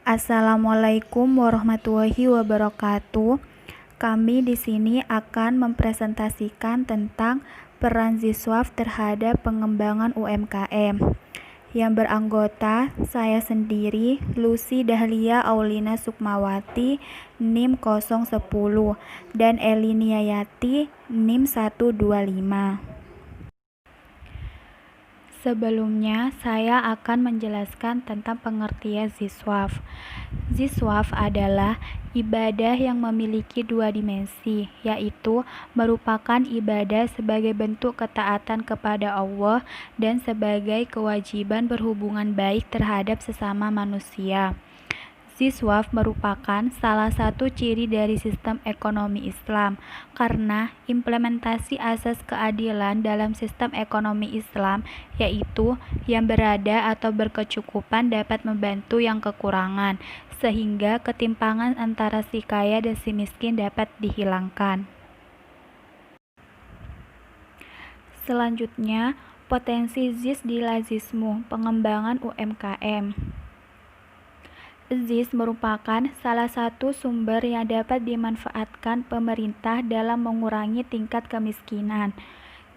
Assalamualaikum warahmatullahi wabarakatuh. Kami di sini akan mempresentasikan tentang peran Ziswaf terhadap pengembangan UMKM yang beranggota saya sendiri, Lucy Dahlia Aulina Sukmawati, NIM 010, dan Elinia Yati, NIM 125. Sebelumnya, saya akan menjelaskan tentang pengertian Ziswaf. Ziswaf adalah ibadah yang memiliki dua dimensi, yaitu merupakan ibadah sebagai bentuk ketaatan kepada Allah dan sebagai kewajiban berhubungan baik terhadap sesama manusia. Ziswaf merupakan salah satu ciri dari sistem ekonomi Islam, karena implementasi asas keadilan dalam sistem ekonomi Islam, yaitu yang berada atau berkecukupan dapat membantu yang kekurangan, sehingga ketimpangan antara si kaya dan si miskin dapat dihilangkan. Selanjutnya, potensi ZIS di lazismu, pengembangan UMKM. ZIS merupakan salah satu sumber yang dapat dimanfaatkan pemerintah dalam mengurangi tingkat kemiskinan.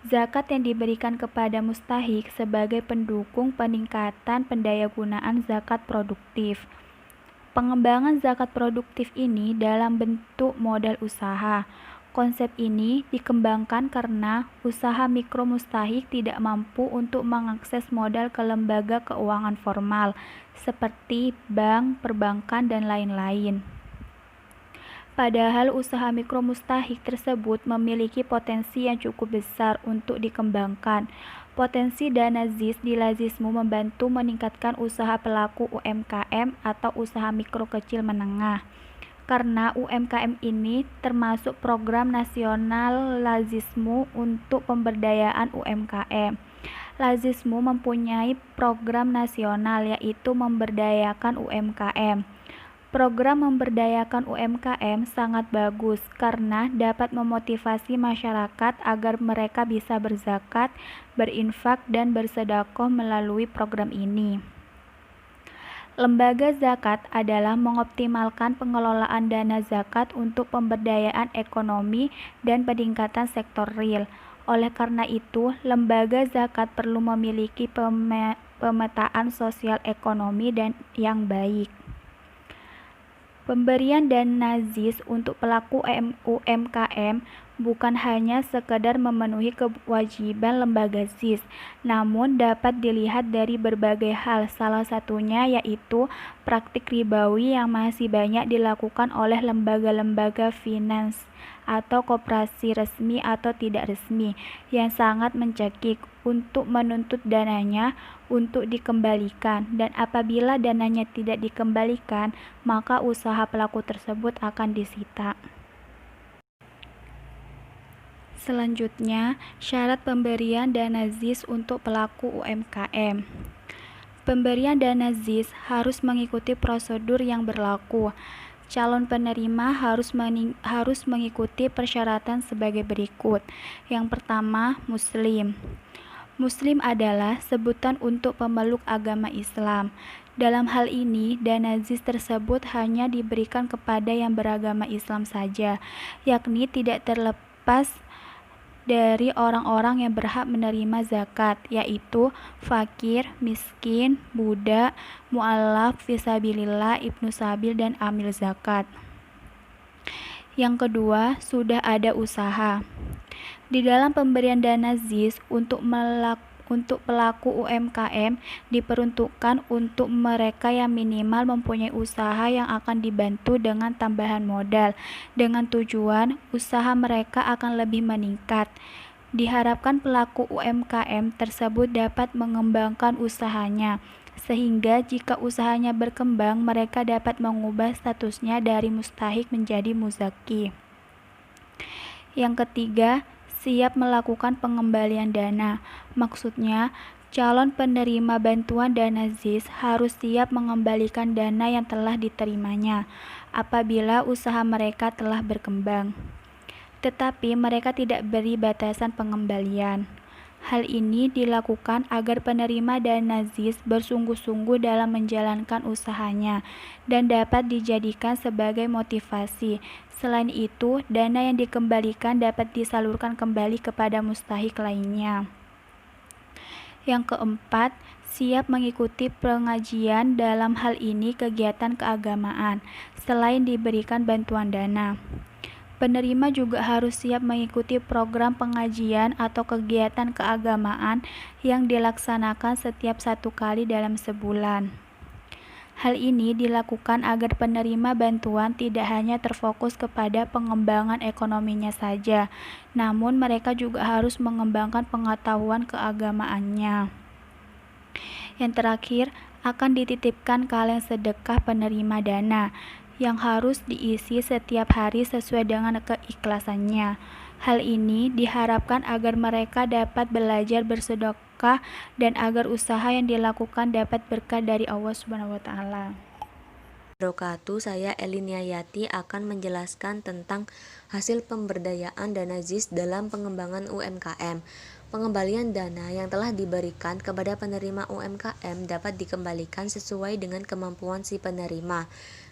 Zakat yang diberikan kepada mustahik sebagai pendukung peningkatan pendayagunaan zakat produktif. Pengembangan zakat produktif ini dalam bentuk modal usaha. Konsep ini dikembangkan karena usaha mikro mustahik tidak mampu untuk mengakses modal ke lembaga keuangan formal, seperti bank, perbankan, dan lain-lain. Padahal usaha mikro mustahik tersebut memiliki potensi yang cukup besar untuk dikembangkan. Potensi dana ZIS di lazismu membantu meningkatkan usaha pelaku UMKM atau usaha mikro kecil menengah. Karena UMKM ini termasuk program nasional lazismu untuk pemberdayaan UMKM. Lazismu mempunyai program nasional yaitu memberdayakan UMKM. Program memberdayakan UMKM sangat bagus karena dapat memotivasi masyarakat agar mereka bisa berzakat, berinfak, dan bersedekah melalui program ini. Lembaga zakat adalah mengoptimalkan pengelolaan dana zakat untuk pemberdayaan ekonomi dan peningkatan sektor real. Oleh karena itu, lembaga zakat perlu memiliki pemetaan sosial ekonomi dan yang baik. Pemberian dana ZIS untuk pelaku UMKM bukan hanya sekedar memenuhi kewajiban lembaga ZIS, namun dapat dilihat dari berbagai hal, salah satunya yaitu praktik ribawi yang masih banyak dilakukan oleh lembaga-lembaga finans atau koperasi resmi atau tidak resmi yang sangat mencekik untuk menuntut dananya untuk dikembalikan, dan apabila dananya tidak dikembalikan, maka usaha pelaku tersebut akan disita. Selanjutnya, syarat pemberian dana ZIS untuk pelaku UMKM. Pemberian dana ZIS harus mengikuti prosedur yang berlaku. Calon penerima harus mengikuti persyaratan sebagai berikut. Yang pertama, Muslim. Muslim adalah sebutan untuk pemeluk agama Islam. Dalam hal ini, dana ZIS tersebut hanya diberikan kepada yang beragama Islam saja, yakni tidak terlepas dari orang-orang yang berhak menerima zakat, yaitu fakir, miskin, budak, mu'allaf fisabilillah, ibnu sabil, dan amil zakat. Yang kedua, sudah ada usaha. Di dalam pemberian dana ZIS untuk pelaku UMKM diperuntukkan untuk mereka yang minimal mempunyai usaha yang akan dibantu dengan tambahan modal, dengan tujuan usaha mereka akan lebih meningkat. Diharapkan pelaku UMKM tersebut dapat mengembangkan usahanya, sehingga jika usahanya berkembang, mereka dapat mengubah statusnya dari mustahik menjadi muzaki. Yang ketiga, siap melakukan pengembalian dana. Maksudnya, calon penerima bantuan dana ZIS harus siap mengembalikan dana yang telah diterimanya apabila usaha mereka telah berkembang. Tetapi mereka tidak beri batasan pengembalian. Hal ini dilakukan agar penerima dana ZIS bersungguh-sungguh dalam menjalankan usahanya dan dapat dijadikan sebagai motivasi. Selain itu, dana yang dikembalikan dapat disalurkan kembali kepada mustahik lainnya. Yang keempat, siap mengikuti pengajian, dalam hal ini kegiatan keagamaan, selain diberikan bantuan dana. Penerima juga harus siap mengikuti program pengajian atau kegiatan keagamaan yang dilaksanakan setiap 1 kali dalam sebulan. Hal ini dilakukan agar penerima bantuan tidak hanya terfokus kepada pengembangan ekonominya saja, namun mereka juga harus mengembangkan pengetahuan keagamaannya. Yang terakhir, akan dititipkan kaleng sedekah penerima dana yang harus diisi setiap hari sesuai dengan keikhlasannya. Hal ini diharapkan agar mereka dapat belajar bersedekah dan agar usaha yang dilakukan dapat berkah dari Allah Subhanahu wa taala. Saya Elinia Yati akan menjelaskan tentang hasil pemberdayaan dana ZIS dalam pengembangan UMKM. Pengembalian dana yang telah diberikan kepada penerima UMKM dapat dikembalikan sesuai dengan kemampuan si penerima,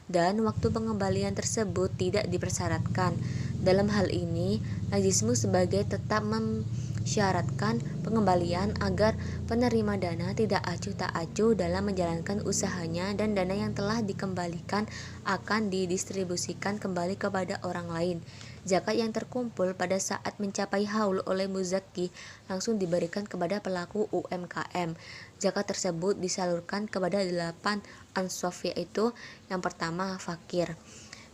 dan waktu pengembalian tersebut tidak dipersyaratkan. Dalam hal ini, Najismu sebagai tetap mensyaratkan pengembalian agar penerima dana tidak acuh tak acuh dalam menjalankan usahanya, dan dana yang telah dikembalikan akan didistribusikan kembali kepada orang lain. Zakat yang terkumpul pada saat mencapai haul oleh muzaki langsung diberikan kepada pelaku UMKM. Zakat tersebut disalurkan kepada 8 anshof, yaitu yang pertama fakir,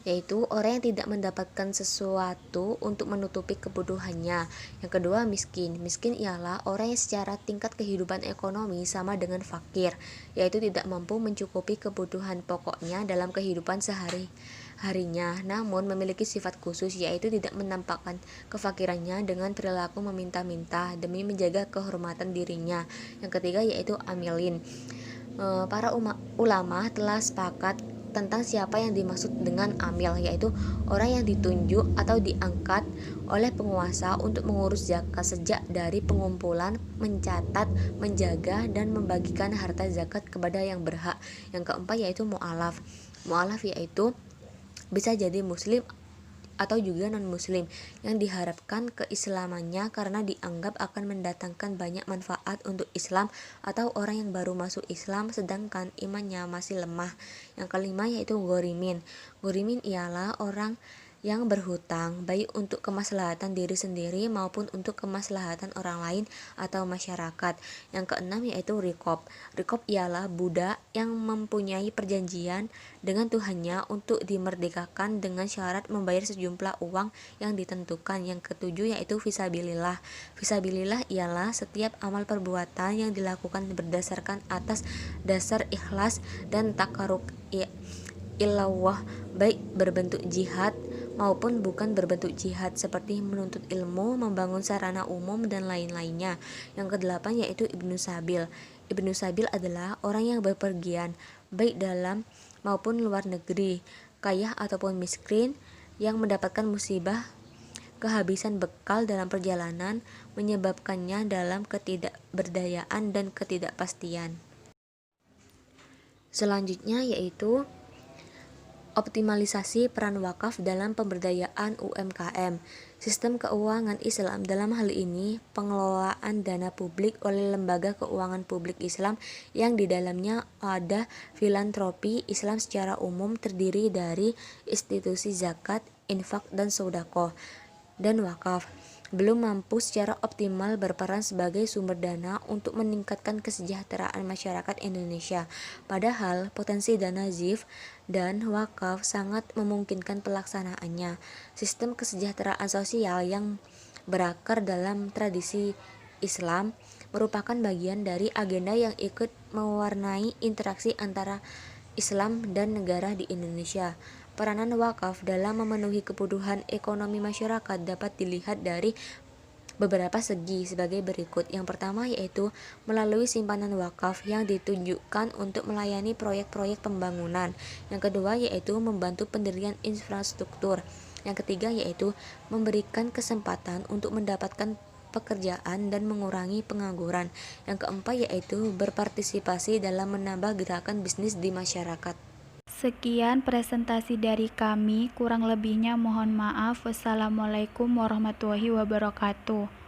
yaitu orang yang tidak mendapatkan sesuatu untuk menutupi kebutuhannya. Yang kedua miskin. Miskin ialah orang yang secara tingkat kehidupan ekonomi sama dengan fakir, yaitu tidak mampu mencukupi kebutuhan pokoknya dalam kehidupan sehari-harinya, namun memiliki sifat khusus, yaitu tidak menampakkan kefakirannya dengan perilaku meminta-minta demi menjaga kehormatan dirinya. Yang ketiga yaitu amilin. Para ulama telah sepakat tentang siapa yang dimaksud dengan amil, yaitu orang yang ditunjuk atau diangkat oleh penguasa untuk mengurus zakat sejak dari pengumpulan, mencatat, menjaga, dan membagikan harta zakat kepada yang berhak. Yang keempat yaitu mu'alaf. Mu'alaf yaitu bisa jadi muslim atau juga non-muslim yang diharapkan keislamannya karena dianggap akan mendatangkan banyak manfaat untuk Islam, atau orang yang baru masuk Islam sedangkan imannya masih lemah. Yang kelima yaitu gorimin. Gorimin ialah orang yang berhutang, baik untuk kemaslahatan diri sendiri maupun untuk kemaslahatan orang lain atau masyarakat. Yang keenam yaitu rikob. Rikob ialah budak yang mempunyai perjanjian dengan Tuhannya untuk dimerdekakan dengan syarat membayar sejumlah uang yang ditentukan. Yang ketujuh yaitu fisabilillah. Fisabilillah ialah setiap amal perbuatan yang dilakukan berdasarkan atas dasar ikhlas dan takarrub ilallah, baik berbentuk jihad maupun bukan berbentuk jihad, seperti menuntut ilmu, membangun sarana umum, dan lain-lainnya. Yang kedelapan yaitu Ibnu Sabil. Ibnu Sabil adalah orang yang berpergian, baik dalam maupun luar negeri, kaya ataupun miskin, yang mendapatkan musibah kehabisan bekal dalam perjalanan, menyebabkannya dalam ketidakberdayaan dan ketidakpastian. Selanjutnya yaitu optimalisasi peran wakaf dalam pemberdayaan UMKM. Sistem keuangan Islam dalam hal ini pengelolaan dana publik oleh lembaga keuangan publik Islam yang di dalamnya ada filantropi Islam secara umum, terdiri dari institusi zakat, infak, dan sedekah, dan wakaf belum mampu secara optimal berperan sebagai sumber dana untuk meningkatkan kesejahteraan masyarakat Indonesia. Padahal potensi dana ZIF dan wakaf sangat memungkinkan pelaksanaannya. Sistem kesejahteraan sosial yang berakar dalam tradisi Islam merupakan bagian dari agenda yang ikut mewarnai interaksi antara Islam dan negara di Indonesia. Peranan wakaf dalam memenuhi kebutuhan ekonomi masyarakat dapat dilihat dari beberapa segi sebagai berikut. Yang pertama yaitu melalui simpanan wakaf yang ditunjukkan untuk melayani proyek-proyek pembangunan. Yang kedua yaitu membantu pendirian infrastruktur. Yang ketiga yaitu memberikan kesempatan untuk mendapatkan pekerjaan dan mengurangi pengangguran. Yang keempat yaitu berpartisipasi dalam menambah gerakan bisnis di masyarakat. Sekian presentasi dari kami, kurang lebihnya mohon maaf. Wassalamualaikum warahmatullahi wabarakatuh.